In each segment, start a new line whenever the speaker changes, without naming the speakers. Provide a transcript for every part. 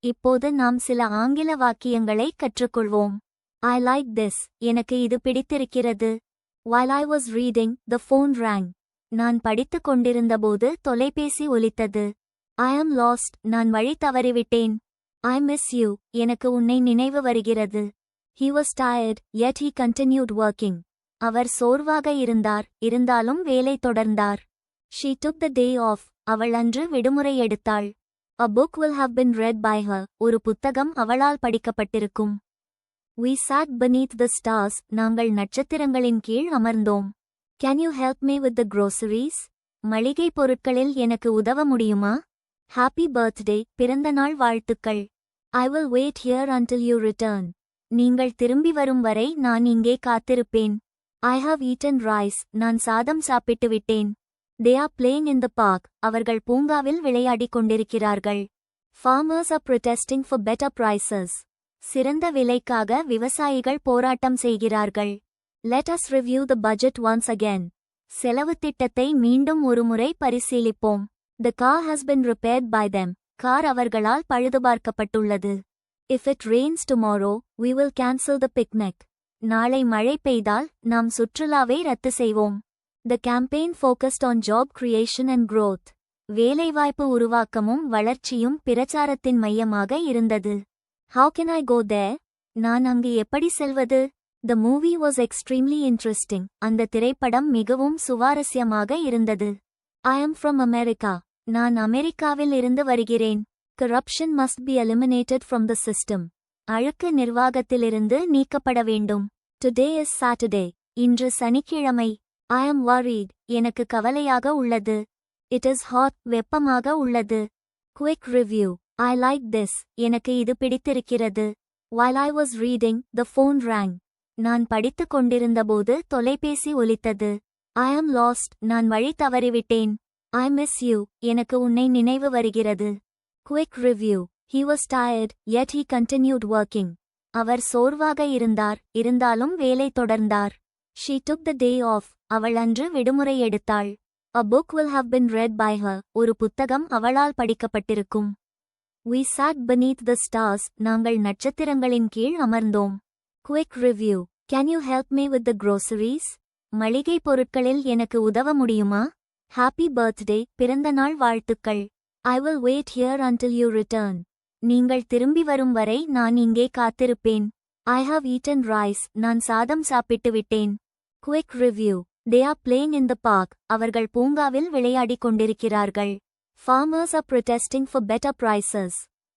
இப்போது நாம் சில ஆங்கில வாக்கியங்களை கற்றுக்கொள்வோம். I like this. எனக்கு இது பிடித்திருக்கிறது. While I was reading, the phone rang. நான் படித்துக் கொண்டிருந்தபோது தொலைபேசி ஒலித்தது. I am lost. நான் வழி தவறிவிட்டேன். I miss you. எனக்கு உன்னை நினைவு வருகிறது. He was tired, yet he continued working. அவர் சோர்வாக இருந்தார், இருந்தாலும் வேலை தொடர்ந்தார். She took the day off. அவள் அன்று விடுமுறை எடுத்தாள். A book will have been read by her. ஒரு புத்தகம் அவளால் படிக்கப்பட்டிருக்கும். We sat beneath the stars. நாங்கள் நட்சத்திரங்களின் கீழ் அமர்ந்தோம். Can you help me with the groceries? மளிகை பொருட்களில் எனக்கு உதவ முடியுமா? Happy birthday. பிறந்தநாள் வாழ்த்துக்கள். I will wait here until you return. நீங்கள் திரும்பி வரும் வரை நான் இங்கே காத்திருப்பேன். I have eaten rice. நான் சாதம் சாப்பிட்டு விட்டேன். They are playing in the park. அவர்கள் பூங்காவில் விளையாடிக் கொண்டிருக்கிறார்கள். Farmers are protesting for better prices. சிறந்த விலைக்காக விவசாயிகள் போராட்டம் செய்கிறார்கள். Let us review the budget once again. செலவு திட்டத்தை மீண்டும் ஒருமுறை பரிசீலிப்போம். The car has been repaired by them. Car அவர்களால் பழுதுபார்க்கப்பட்டுள்ளது. If it rains tomorrow, we will cancel the picnic. நாளை மழை பெய்தால் நாம் சுற்றுலாவை ரத்து செய்வோம். The campaign focused on job creation and growth. வேலைவாய்ப்பு உருவாக்கமும் வளர்ச்சியும் பிரச்சாரத்தின் மையமாக இருந்தது. How can I go there? நான் அங்கு எப்படி செல்வது? The movie was extremely interesting. அந்த திரைப்படம் மிகவும் சுவாரஸ்யமாக இருந்தது. I am from America. நான் அமெரிக்காவில் இருந்து வருகிறேன். Corruption must be eliminated from the system. அழுக்கு நிர்வாகத்திலிருந்து நீக்கப்பட வேண்டும். Today is Saturday. இன்று சனிக்கிழமை. I am worried. எனக்கு கவலையாக உள்ளது. It is hot. வெப்பமாக உள்ளது. Quick review. I like this. எனக்கு இது பிடித்திருக்கிறது. While I was reading, the phone rang. நான் படித்துக் கொண்டிருந்தபோது தொலைபேசி ஒலித்தது. I am lost. நான் வழி தவறிவிட்டேன். I miss you. எனக்கு உன்னை நினைவு வருகிறது. Quick review. He was tired, yet he continued working. அவர் சோர்வாக இருந்தார், இருந்தாலும் வேலை தொடர்ந்தார். She took the day off. அவள் அன்று விடுமுறை எடுத்தாள். A book will have been read by her. ஒரு புத்தகம் அவளால் படிக்கப்பட்டிருக்கும். We sat beneath the stars. நாங்கள் நட்சத்திரங்களின் கீழ் அமர்ந்தோம். Quick review. Can you help me with the groceries? மளிகை பொருட்களில் எனக்கு உதவ முடியுமா? Happy birthday. பிறந்தநாள் வாழ்த்துக்கள். I will wait here until you return. நீங்கள் திரும்பி வரும் வரை நான் இங்கே காத்திருப்பேன். I have eaten rice. நான் சாதம் சாப்பிட்டு விட்டேன். Quick review. They are playing in the park. அவர்கள் பூங்காவில் விளையாடிக் கொண்டிருக்கிறார்கள். Farmers are protesting for better prices.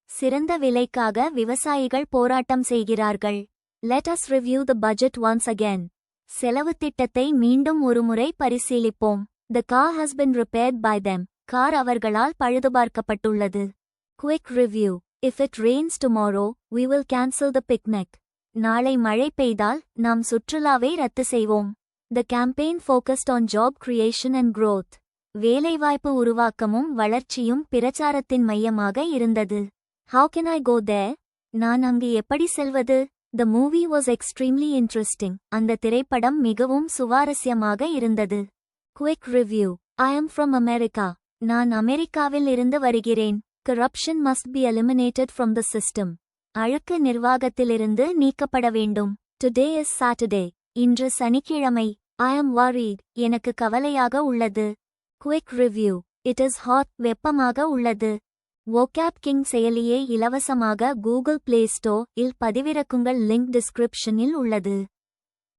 சிறந்த விலைக்காக விவசாயிகள் போராட்டம் செய்கிறார்கள். Let us review the budget once again. செலவு திட்டத்தை மீண்டும் ஒருமுறை பரிசீலிப்போம். The car has been repaired by them. Car அவர்களால் பழுதுபார்க்கப்பட்டுள்ளது. Quick review. If it rains tomorrow, we will cancel the picnic. நாளை மழை பெய்தால் நாம் சுற்றுலாவை ரத்து செய்வோம். The campaign focused on job creation and growth. வேலைவாய்ப்பு உருவாக்கமும் வளர்ச்சியும் பிரச்சாரத்தின் மையமாக இருந்தது. How can I go there? நான் அங்கு எப்படி செல்வது? The movie was extremely interesting. அந்த திரைப்படம் மிகவும் சுவாரஸ்யமாக இருந்தது. Quick review. I am from America. நான் அமெரிக்காவில் இருந்து வருகிறேன். Corruption must be eliminated from the system. அழுக்கு நிர்வாகத்திலிருந்து நீக்கப்பட வேண்டும். Today is Saturday. இன்று சனிக்கிழமை. I am worried. எனக்கு கவலையாக உள்ளது. Quick review. It is hot. வெப்பமாக உள்ளது. vocab king செயலியை இலவசமாக Google Play Store இல் பதிவிறக்குங்கள். லிங்க் டிஸ்கிரிப்ஷனில் உள்ளது.